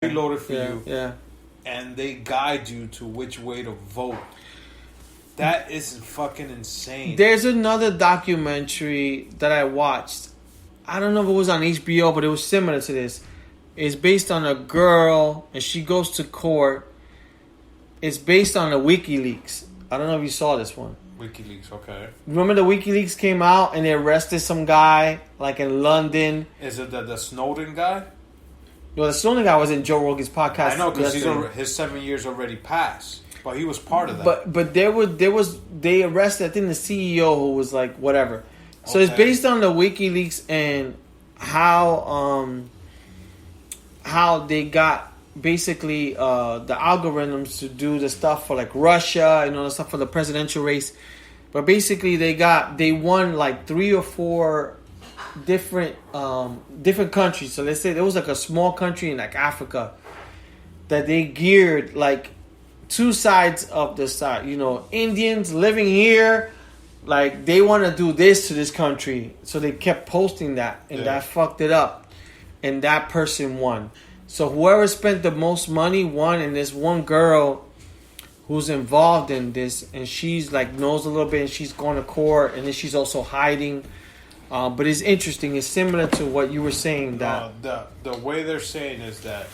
preloaded for you. Yeah. And they guide you to which way to vote. That is fucking insane. There's another documentary that I watched. I don't know if it was on HBO, but it was similar to this. It's based on a girl, and she goes to court. It's based on the WikiLeaks. I don't know if you saw this one. WikiLeaks, okay. Remember the WikiLeaks came out and they arrested some guy, like in London. Is it the Snowden guy? Well, the Snowden guy was in Joe Rogan's podcast. I know, because his 7 years already passed. But he was part of that. But they arrested, I think, the CEO who was like whatever. So it's based on the WikiLeaks and how they got basically the algorithms to do the stuff for like Russia and all the stuff for the presidential race. But basically they won like 3 or 4 different countries. So let's say there was like a small country in like Africa that they geared like 2 sides of the side. You know, Indians living here, like they want to do this to this country. So they kept posting that, and that fucked it up. And that person won. So whoever spent the most money won. And this one girl who's involved in this, and she's like knows a little bit, and she's going to court, and then she's also hiding. But it's interesting. It's similar to what you were saying. That the way they're saying is that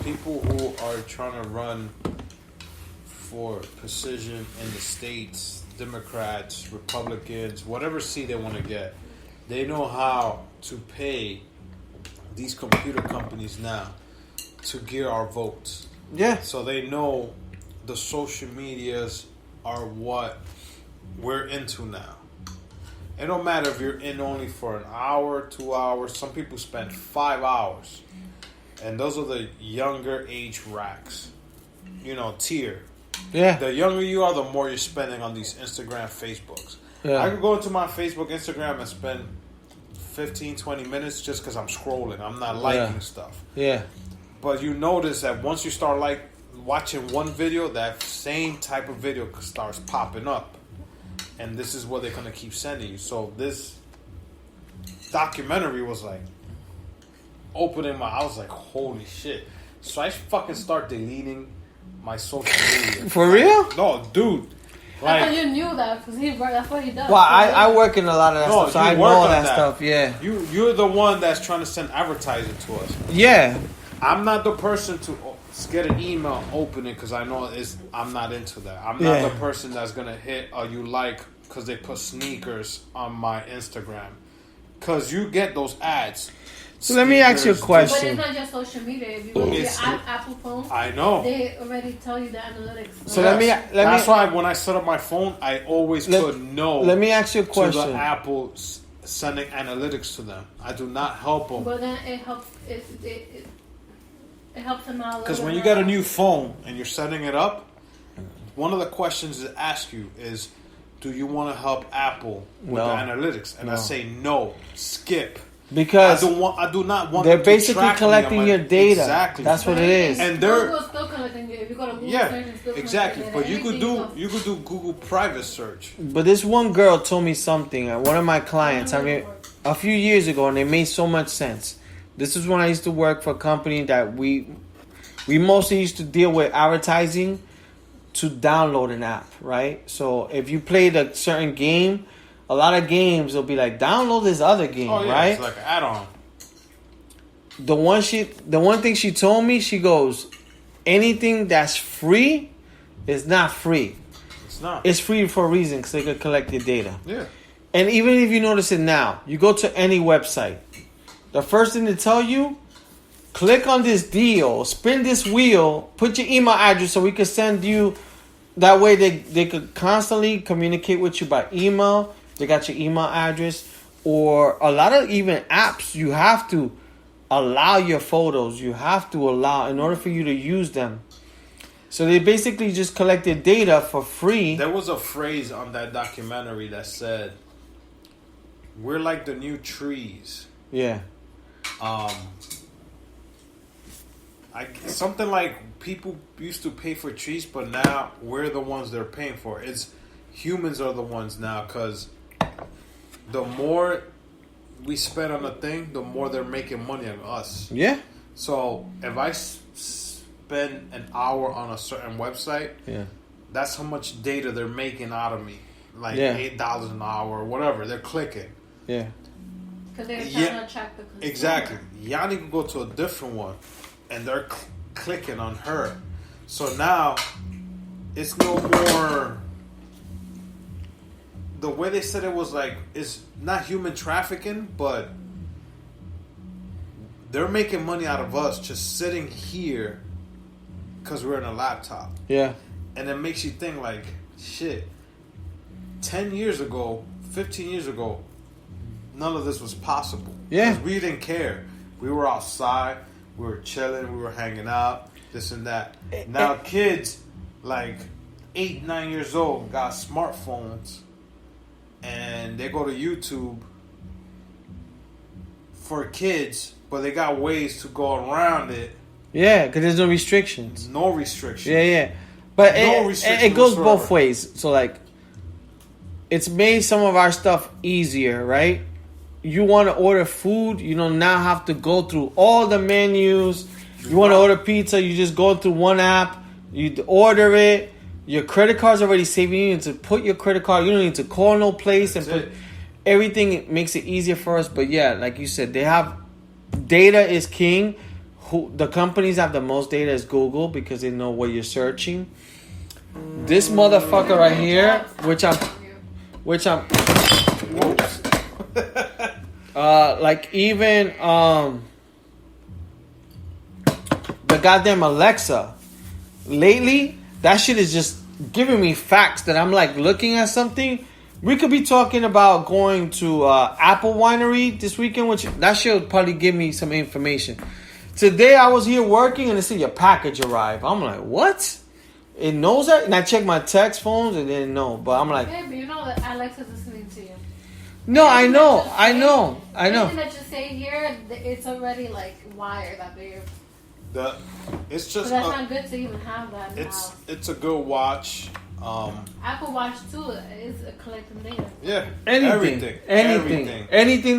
people who are trying to run for position in the states, Democrats, Republicans, whatever seat they want to get, they know how to pay these computer companies now to gear our votes. Yeah. So they know the social medias are what we're into now. It don't matter if you're in only for an hour, 2 hours. Some people spend 5 hours. And those are the younger age racks. You know, tier. Yeah. The younger you are, the more you're spending on these Instagram, Facebooks. Yeah. I can go into my Facebook, Instagram and spend 15, 20 minutes just because I'm scrolling. I'm not liking stuff. Yeah. But you notice that once you start watching one video, that same type of video starts popping up. And this is what they're going to keep sending you. So this documentary was like opening I was like, holy shit. So I fucking start deleting my social media. For real? No, dude. Like, I thought you knew that because that's what he does. Well, I work in a lot of that stuff, so I know that stuff. Yeah. You're the one that's trying to send advertising to us. Yeah. I'm not the person to get an email, open it because I know I'm not into that. I'm not the person that's gonna hit you like because they put sneakers on my Instagram because you get those ads. So let me ask you a question. But it's not just social media. If you go to your Apple phone, I know they already tell you the analytics. So that's why when I set up my phone, I always put no. Let me ask you a question. To the Apple sending analytics to them. I do not help them. But then it helps. It helps them out. Because when you get a new phone and you're setting it up, one of the questions it asks you is, do you want to help Apple with the analytics? And I say no, skip. Because I do not want. They're basically collecting your data. Exactly, that's what it is. And they're still collecting it. If you go to Google search, exactly. But you could do Google private search. But this one girl told me something. One of my clients. I mean, a few years ago, and it made so much sense. This is when I used to work for a company that we mostly used to deal with advertising to download an app, right? So if you played a certain game, a lot of games will be like, download this other game, right? It's like an add-on. The one thing she told me, she goes, anything that's free is not free. It's not. It's free for a reason because they could collect your data. Yeah. And even if you notice it now, you go to any website, the first thing they tell you, click on this deal, spin this wheel, put your email address so we can send you. That way they could constantly communicate with you by email. They got your email address. Or a lot of even apps, you have to allow your photos. You have to allow in order for you to use them. So they basically just collected data for free. There was a phrase on that documentary that said, we're like the new trees. Yeah. Something like people used to pay for trees, but now we're the ones they're paying for. It's humans are the ones now, because the more we spend on a thing, the more they're making money on us. Yeah. So if I spend an hour on a certain website, that's how much data they're making out of me. Like $8 an hour or whatever. They're clicking. Yeah. Because they're trying to attract the consumer. Exactly. Yanni can go to a different one, and they're clicking on her. So now, it's no more... The way they said it was like, it's not human trafficking, but they're making money out of us just sitting here because we're in a laptop. Yeah. And it makes you think like, shit, 10 years ago, 15 years ago, none of this was possible. Yeah. Because we didn't care. We were outside, we were chilling, we were hanging out, this and that. Now kids, like 8, 9 years old, got smartphones, and they go to YouTube for kids, but they got ways to go around it. Yeah, because there's no restrictions. No restrictions. Yeah. But No it goes whatsoever. both ways. So, like, it's made some of our stuff easier, right? You want to order food, you don't now have to go through all the menus. You want to order pizza, you just go through one app, you order it. Your credit card's already saving. You need to put your credit card. You don't need to call no place and put everything. It makes it easier for us. But yeah, like you said, they have data is king. The companies have the most data is Google because they know what you're searching. This motherfucker right here, which I'm like even the goddamn Alexa lately, that shit is just giving me facts that I'm like looking at something. We could be talking about going to Apple Winery this weekend, which that shit would probably give me some information. Today I was here working and it said your package arrived. I'm like, what? It knows that? And I checked my text phones and it didn't know. But I'm like, yeah, but you know that Alexa's listening to you. no, I know. Anything that you say here, it's already like wired that they. It's So just that's not good to even have that in the house. it's a good watch. Apple Watch too is collecting data. Yeah, anything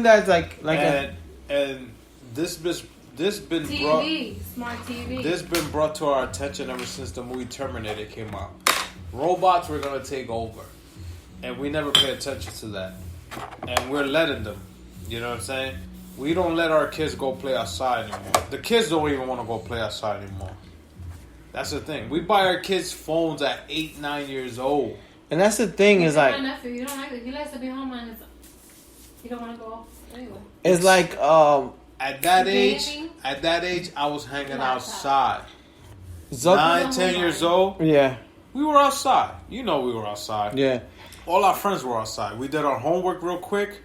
that's like and this been TV, brought, smart TV. This been brought to our attention ever since the movie Terminator came out. Robots were gonna take over, and we never pay attention to that, and we're letting them. You know what I'm saying? We don't let our kids go play outside anymore. The kids don't even want to go play outside anymore. That's the thing. We buy our kids phones at 8, 9 years old. and that's the thing is like my nephew, you don't like it. He likes to be home and you don't want to go anyway. it's like at that age, I was hanging outside. 9, 10 years old. Yeah. We were outside. You know we were outside. Yeah. All our friends were outside. We did our homework real quick.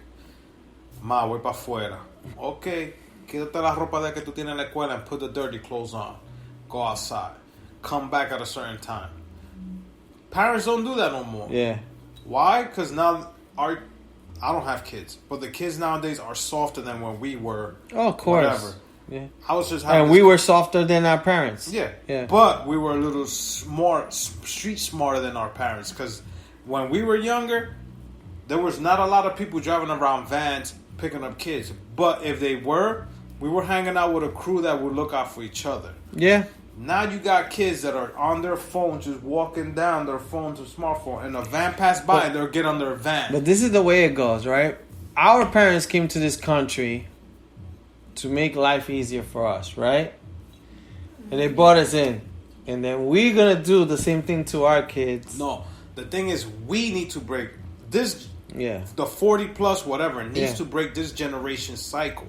Ma, voy pa' afuera. Okay, quítate la ropa de que tú tienes en la escuela and put the dirty clothes on. Go outside. Come back at a certain time. Parents don't do that no more. Yeah. Why? Because now I don't have kids, but the kids nowadays are softer than when we were. Oh, of course. Whatever. Yeah. I was just and we were softer than our parents. Yeah. Yeah. But we were a little street smarter than our parents, because when we were younger, there was not a lot of people driving around vans picking up kids. But if they were, we were hanging out with a crew that would look out for each other. Yeah. Now you got kids that are on their phone, just walking down their phone to smartphone, and a van passed by and they'll get on their van. But this is the way it goes, right? Our parents came to this country to make life easier for us, right? And they brought us in. And then we're going to do the same thing to our kids. No, the thing is, we need to break this. Yeah. The 40 plus whatever needs to break this generation cycle.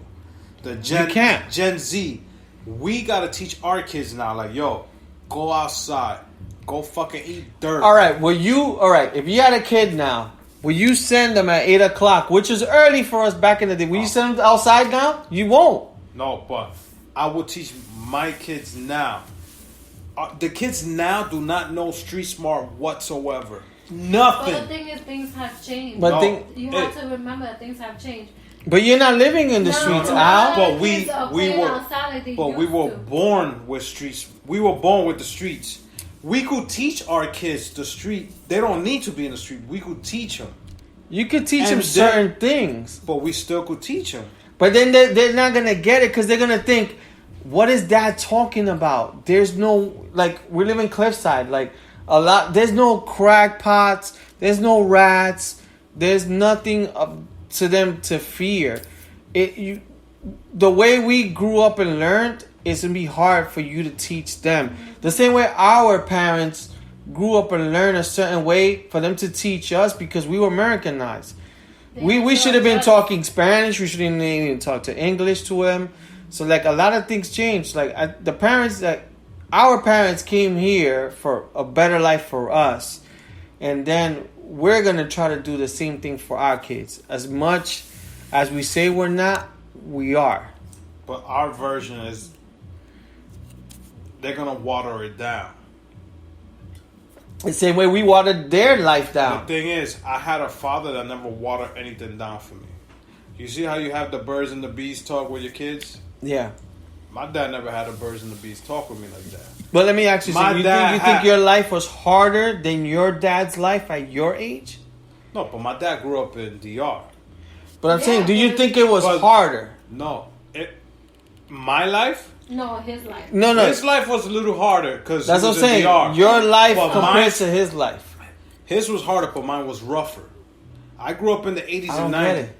The can't. Gen Z. We gotta teach our kids now, like, yo, go outside, go fucking eat dirt. All right, if you had a kid now, will you send them at 8 o'clock, which is early for us back in the day? Will you send them outside now? You won't. No, but I will teach my kids now. The kids now do not know street smart whatsoever. Nothing. But the thing is, things have changed. But you have to remember that things have changed. But you're not living in the streets, Al. But we were born with streets. We were born with the streets. We could teach our kids the street. They don't need to be in the street. We could teach them. You could teach them certain things. But we still could teach them. But then they're not going to get it because they're going to think, what is dad talking about? There's no, like, we live in Cliffside. Like, there's no crackpots. There's no rats. There's nothing to them to fear. The way we grew up and learned, it's going to be hard for you to teach them. The same way our parents grew up and learned a certain way for them to teach us because we were Americanized. We should have been talking Spanish. We shouldn't even talk to English to them. So, like, a lot of things changed. Like, our parents came here for a better life for us. And then we're going to try to do the same thing for our kids. As much as we say we're not, we are. But our version is they're going to water it down. The same way we watered their life down. The thing is, I had a father that never watered anything down for me. You see how you have the birds and the bees talk with your kids? Yeah. My dad never had the birds and the bees talk with me like that. But let me ask you something. You think your life was harder than your dad's life at your age? No, but my dad grew up in DR. But I'm saying, do you think it was harder? No. My life? No, his life. No. His life was a little harder because that's what I'm saying. DR. Your life compared to his life. His was harder, but mine was rougher. I grew up in the 80s and 90s.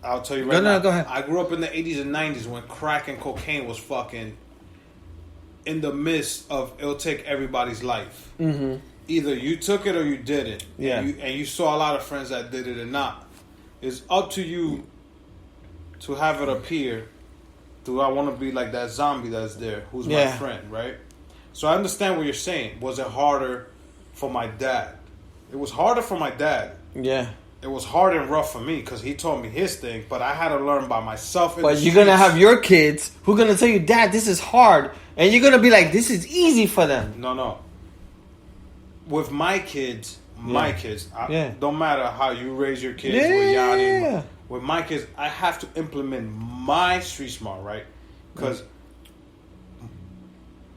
I'll tell you right now. Go ahead. I grew up in the 80s and 90s when crack and cocaine was fucking in the midst of it'll take everybody's life. Mm-hmm. Either you took it or you didn't. Yeah. And you saw a lot of friends that did it or not. It's up to you to have it appear. Do I want to be like that zombie that's there, who's my friend, right? So I understand what you're saying. Was it harder for my dad? It was harder for my dad. Yeah. It was hard and rough for me because he taught me his thing, but I had to learn by myself. But you're going to have your kids who are going to tell you, Dad, this is hard. And you're going to be like, this is easy for them. No. With my kids, don't matter how you raise your kids with Yanni. With my kids, I have to implement my street smart, right? Because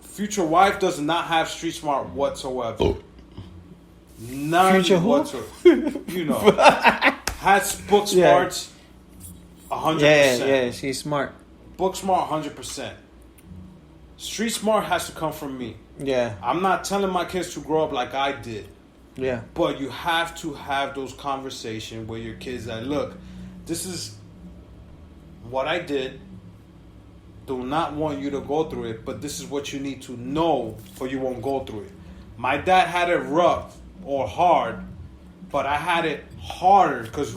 future wife does not have street smart whatsoever. None whatsoever. You know. Has book smarts 100%. Yeah, she's smart. Book smart 100%. Street smart has to come from me. Yeah. I'm not telling my kids to grow up like I did. Yeah. But you have to have those conversations with your kids that, look, this is what I did. Do not want you to go through it, but this is what you need to know so you won't go through it. My dad had it rough or hard, but I had it harder because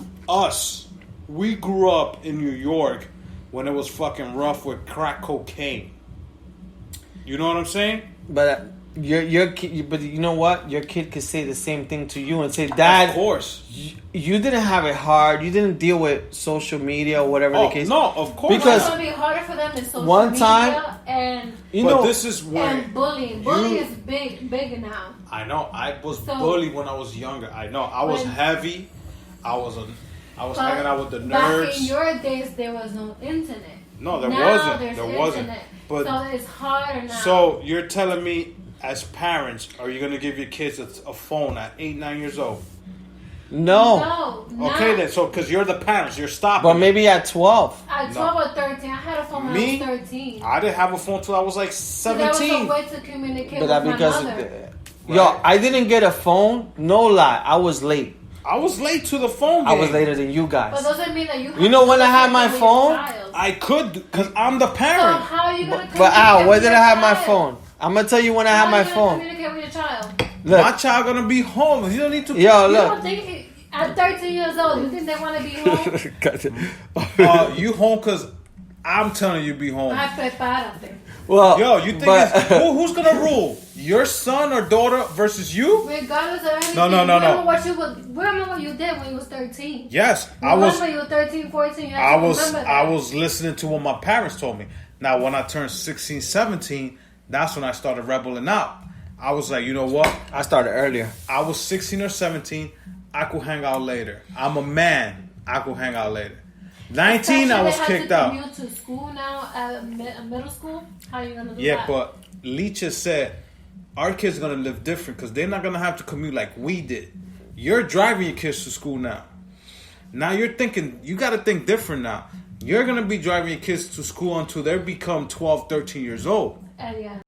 we grew up in New York when it was fucking rough with crack cocaine. You know what I'm saying? But your kid, but you know what? Your kid could say the same thing to you and say, Dad, of course, you didn't have it hard. You didn't deal with social media or whatever the case. No, of course. Because it's going to be harder for them in social media and this is when and bullying. Bullying is big now. I know. I was bullied when I was younger. I know. I was heavy. I was hanging out with the nerds. Back in your days, there was no internet. No, there wasn't. But so it's harder now. So you're telling me, as parents, are you going to give your kids a phone at 8, 9 years old? No. Okay, then. So, because you're the parents, you're stopping. But maybe at 12. At 12 or 13. I had a phone when I was 13. I didn't have a phone until I was like 17. So there was a way to communicate with my mother. Yo, I didn't get a phone. No lie. I was late. I was late to the phone game. I was later than you guys. But doesn't mean that you. You know when I had my phone? I could, because I'm the parent. So how are you gonna? But Al, where did I have my phone? I'm gonna tell you when I had my phone. Communicate with your child. Look, my child gonna be home. You don't need to. Yo, you look. Don't think at 13 years old, you think they want to be home? You home because I'm telling you be home. I prepárate. Well, yo, you think who's gonna rule? Your son or daughter versus you? Regardless of anything. No. Remember what you did when you was 13. Yes, I was. When you were 13, 14. I was listening to what my parents told me. Now, when I turned 16, 17, that's when I started rebelling out. I was like, you know what? I started earlier. I was 16 or 17. I could hang out later. I'm a man. I could hang out later. 19, I was kicked out. You to school now at middle school? How are you gonna do that? Yeah, but Leach said our kids are gonna live different because they're not gonna have to commute like we did. You're driving your kids to school now. Now you're thinking, you got to think different now. You're going to be driving your kids to school until they become 12, 13 years old. And yeah.